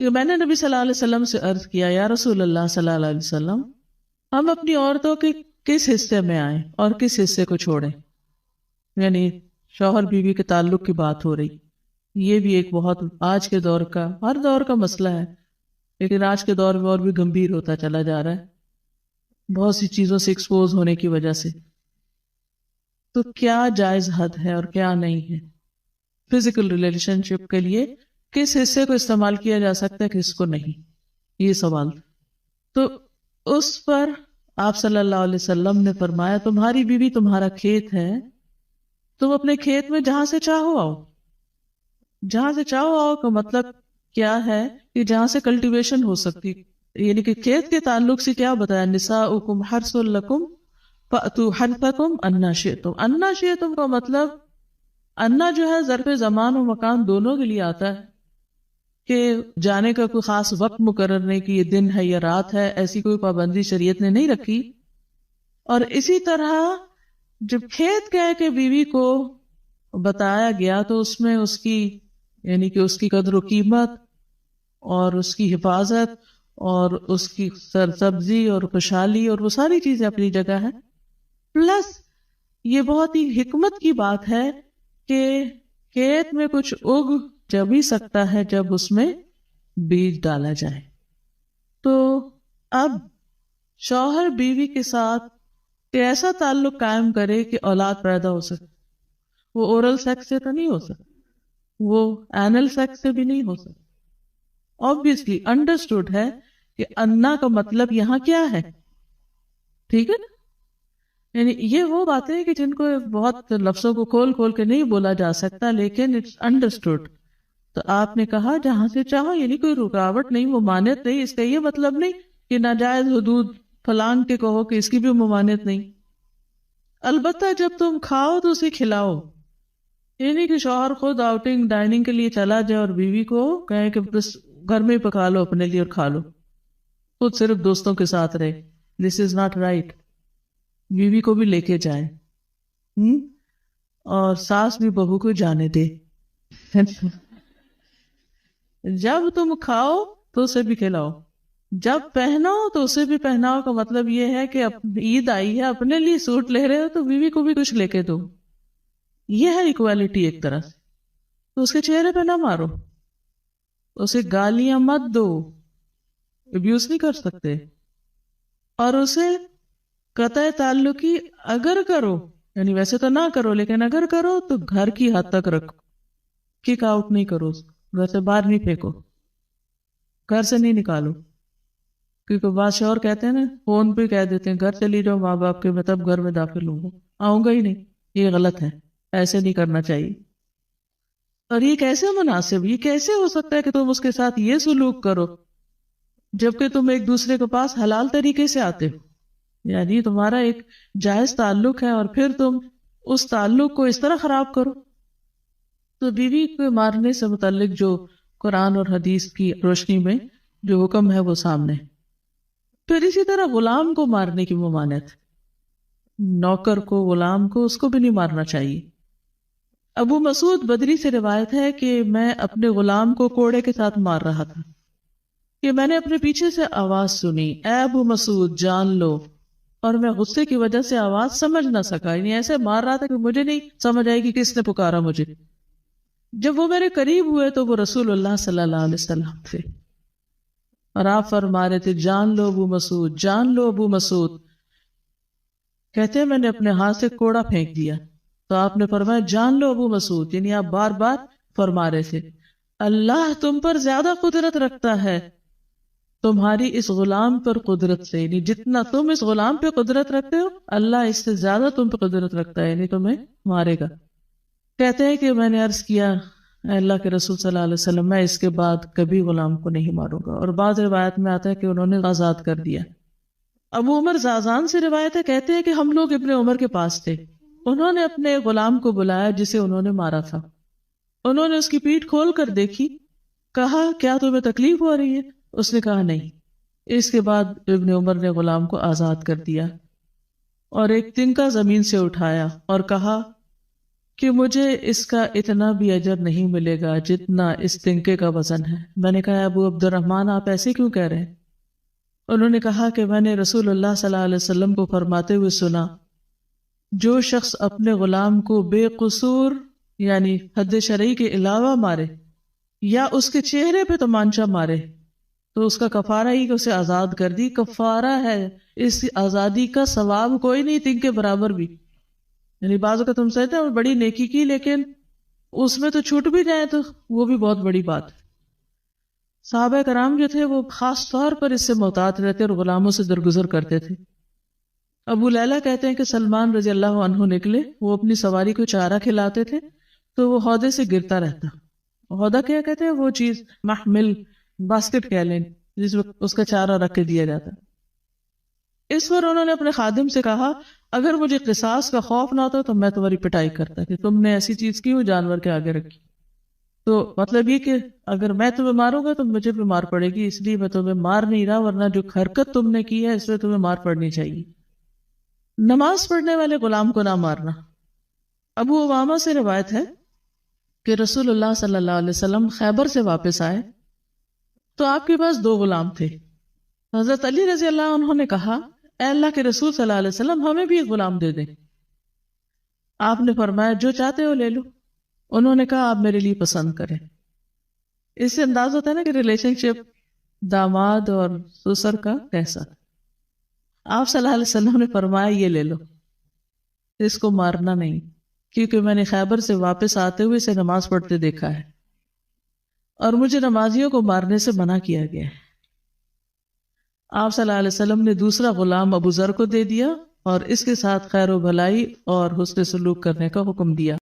کہ میں نے نبی صلی اللہ علیہ وسلم سے عرض کیا یا رسول اللہ صلی اللہ علیہ وسلم، ہم اپنی عورتوں کے کس حصے میں آئیں اور کس حصے کو چھوڑیں؟ یعنی شوہر بیوی کے تعلق کی بات ہو رہی. یہ بھی ایک بہت آج کے دور کا، ہر دور کا مسئلہ ہے، لیکن آج کے دور میں اور بھی گمبھیر ہوتا چلا جا رہا ہے بہت سی چیزوں سے ایکسپوز ہونے کی وجہ سے. تو کیا جائز حد ہے اور کیا نہیں ہے؟ فزیکل ریلیشن شپ کے لیے کس حصے کو استعمال کیا جا سکتا ہے کس کو نہیں، یہ سوال. تو اس پر آپ صلی اللہ علیہ وسلم نے فرمایا تمہاری بیوی تمہارا کھیت ہے، تم اپنے کھیت میں جہاں سے چاہو آؤ. جہاں سے چاہو آؤ کا مطلب کیا ہے کہ جہاں سے کلٹیویشن ہو سکتی، یعنی کہ کھیت کے تعلق سے کیا بتایا، نساؤکم حرث لکم فأتوا حرثکم انا شئتم. انا شئتم کا مطلب انا جو ہے ظرف زمان و مکان دونوں کے لیے آتا ہے، کہ جانے کا کوئی خاص وقت مقرر نہیں کہ یہ دن ہے یا رات ہے، ایسی کوئی پابندی شریعت نے نہیں رکھی. اور اسی طرح جب کھیت کہہ کے بیوی کو بتایا گیا تو اس میں اس کی یعنی کہ اس کی قدر و قیمت اور اس کی حفاظت اور اس کی سرسبزی اور خوشحالی اور وہ ساری چیزیں اپنی جگہ ہیں. پلس یہ بہت ہی حکمت کی بات ہے کہ کھیت میں کچھ اگ جب ہی سکتا ہے جب اس میں بیج ڈالا جائے. تو اب شوہر بیوی کے ساتھ ایسا تعلق قائم کرے کہ اولاد پیدا ہو سکے. وہ اورل سیکس سے تو نہیں ہو سکتا، وہ اینل سیکس سے بھی نہیں ہو سکتا. obviously انڈرسٹوڈ ہے کہ انا کا مطلب یہاں کیا ہے، ٹھیک ہے نا. یعنی یہ وہ باتیں ہیں کہ جن کو بہت لفظوں کو کھول کھول کے نہیں بولا جا سکتا، لیکن اٹس انڈرسٹوڈ. تو آپ نے کہا جہاں سے چاہو، یعنی کوئی رکاوٹ نہیں، ممانعت نہیں. اس کا یہ مطلب نہیں کہ ناجائز حدود فلان کے کہو کہ اس کی بھی ممانعت نہیں. البتہ جب تم کھاؤ تو اسے کھلاؤ. یعنی کہ شوہر خود آؤٹنگ ڈائننگ کے لیے چلا جائے اور بیوی کو کہے کہ بس گھر میں ہی پکا لو اپنے لیے اور کھا لو، خود صرف دوستوں کے ساتھ رہے. دس از ناٹ رائٹ. بیوی کو بھی لے کے جائے اور ساس بھی بہو کو جانے دے. جب تم کھاؤ تو اسے بھی کھلاؤ، جب پہناؤ تو اسے بھی پہناؤ. کا مطلب یہ ہے کہ عید آئی ہے، اپنے لیے سوٹ لے رہے ہو تو بیوی کو بھی کچھ لے کے دو. یہ ہے ایکوالٹی ایک طرح سے. تو اس کے چہرے پہ نہ مارو، اسے گالیاں مت دو، ابیوز نہیں کر سکتے. اور اسے قطع تعلقی اگر کرو، یعنی ویسے تو نہ کرو لیکن اگر کرو تو گھر کی حد تک رکھو. کک آؤٹ نہیں کرو، گھر سے باہر نہیں پھینکو، گھر سے نہیں نکالو. کیونکہ بعض شوہر کہتے ہیں نا، فون پہ کہہ دیتے ہیں گھر چلی جاؤ ماں باپ کے، میں تب گھر میں داخل ہوں گا، آؤں گا ہی نہیں. یہ غلط ہے، ایسے نہیں کرنا چاہیے. اور یہ کیسے مناسب، یہ کیسے ہو سکتا ہے کہ تم اس کے ساتھ یہ سلوک کرو جبکہ تم ایک دوسرے کے پاس حلال طریقے سے آتے ہو؟ یعنی تمہارا ایک جائز تعلق ہے اور پھر تم اس تعلق کو اس طرح خراب کرو. تو بیوی کو مارنے سے متعلق جو قرآن اور حدیث کی روشنی میں جو حکم ہے وہ سامنے. پھر اسی طرح غلام کو مارنے کی ممانعت، نوکر کو، غلام کو، اس کو بھی نہیں مارنا چاہیے. ابو مسعود بدری سے روایت ہے کہ میں اپنے غلام کو کوڑے کے ساتھ مار رہا تھا کہ میں نے اپنے پیچھے سے آواز سنی، اے ابو مسعود جان لو. اور میں غصے کی وجہ سے آواز سمجھ نہ سکا، یعنی ایسے مار رہا تھا کہ مجھے نہیں سمجھ آئی کہ کس نے پکارا مجھے. جب وہ میرے قریب ہوئے تو وہ رسول اللہ صلی اللہ علیہ وسلم تھے اور آپ فرما رہے تھے جان لو ابو مسعود، جان لو ابو مسعود. کہتے ہیں میں نے اپنے ہاتھ سے کوڑا پھینک دیا تو آپ نے فرمایا جان لو ابو مسعود. یعنی آپ بار بار فرما رہے تھے اللہ تم پر زیادہ قدرت رکھتا ہے تمہاری اس غلام پر قدرت سے، یعنی جتنا تم اس غلام پہ قدرت رکھتے ہو اللہ اس سے زیادہ تم پہ قدرت رکھتا ہے، یعنی تمہیں مارے گا. کہتے ہیں کہ میں نے عرض کیا اے اللہ کے رسول صلی اللہ علیہ وسلم میں اس کے بعد کبھی غلام کو نہیں ماروں گا. اور بعض روایت میں آتا ہے کہ انہوں نے آزاد کر دیا. ابو عمر زازان سے روایت ہے، کہتے ہیں کہ ہم لوگ ابن عمر کے پاس تھے، انہوں نے اپنے غلام کو بلایا جسے انہوں نے مارا تھا. انہوں نے اس کی پیٹھ کھول کر دیکھی، کہا کیا تمہیں تکلیف ہو رہی ہے؟ اس نے کہا نہیں. اس کے بعد ابن عمر نے غلام کو آزاد کر دیا اور ایک تنکا زمین سے اٹھایا اور کہا کہ مجھے اس کا اتنا بھی اجر نہیں ملے گا جتنا اس تنکے کا وزن ہے۔ میں نے کہا ابو عبد الرحمن آپ ایسے کیوں کہہ رہے ہیں؟ انہوں نے کہا کہ میں نے رسول اللہ صلی اللہ علیہ وسلم کو فرماتے ہوئے سنا، جو شخص اپنے غلام کو بے قصور یعنی حد شرعی کے علاوہ مارے یا اس کے چہرے پہ تمانچہ مارے تو اس کا کفارہ ہی کہ اسے آزاد کر دی، کفارہ ہے، اس آزادی کا ثواب کوئی نہیں تنگ کے برابر بھی۔ یعنی بعض کا تم سمجھتے ہیں بڑی نیکی کی لیکن اس میں تو چھوٹ بھی جائے تو وہ بھی بہت بڑی بات ہے۔ صحابہ کرام جو تھے وہ خاص طور پر اس سے محتاط رہتے اور غلاموں سے درگزر کرتے تھے۔ ابو لیلہ کہتے ہیں کہ سلمان رضی اللہ عنہ نکلے، وہ اپنی سواری کو چارہ کھلاتے تھے تو وہ ہودے سے گرتا رہتا۔ ہودہ کیا کہتے ہیں؟ وہ چیز محمل باسکٹ کہہ لیں جس میں اس کا چارہ رکھ کے دیا جاتا۔ اس پر انہوں نے اپنے خادم سے کہا اگر مجھے قصاص کا خوف نہ ہوتا تو میں تمہاری پٹائی کرتا کہ تم نے ایسی چیز کی وہ جانور کے آگے رکھی۔ تو مطلب یہ کہ اگر میں تمہیں ماروں گا تو مجھے بھی مار پڑے گی، اس لیے میں تمہیں مار نہیں رہا، ورنہ جو حرکت تم نے کی ہے اس میں تمہیں مار پڑنی چاہیے۔ نماز پڑھنے والے غلام کو نہ مارنا۔ ابو امامہ سے روایت ہے کہ رسول اللہ صلی اللہ علیہ وسلم خیبر سے واپس آئے تو آپ کے پاس 2 غلام تھے۔ حضرت علی رضی اللہ عنہ نے کہا اے اللہ کے رسول صلی اللہ علیہ وسلم ہمیں بھی ایک غلام دے دیں۔ آپ نے فرمایا جو چاہتے ہو لے لو۔ انہوں نے کہا آپ میرے لیے پسند کریں۔ اس سے انداز ہوتا ہے نا کہ ریلیشن شپ داماد اور سسر کا کیسا۔ آپ صلی اللہ علیہ وسلم نے فرمایا یہ لے لو، اس کو مارنا نہیں، کیونکہ میں نے خیبر سے واپس آتے ہوئے اسے نماز پڑھتے دیکھا ہے اور مجھے نمازیوں کو مارنے سے منع کیا گیا ہے۔ آپ صلی اللہ علیہ وسلم نے دوسرا غلام ابو ذر کو دے دیا اور اس کے ساتھ خیر و بھلائی اور حسن سلوک کرنے کا حکم دیا۔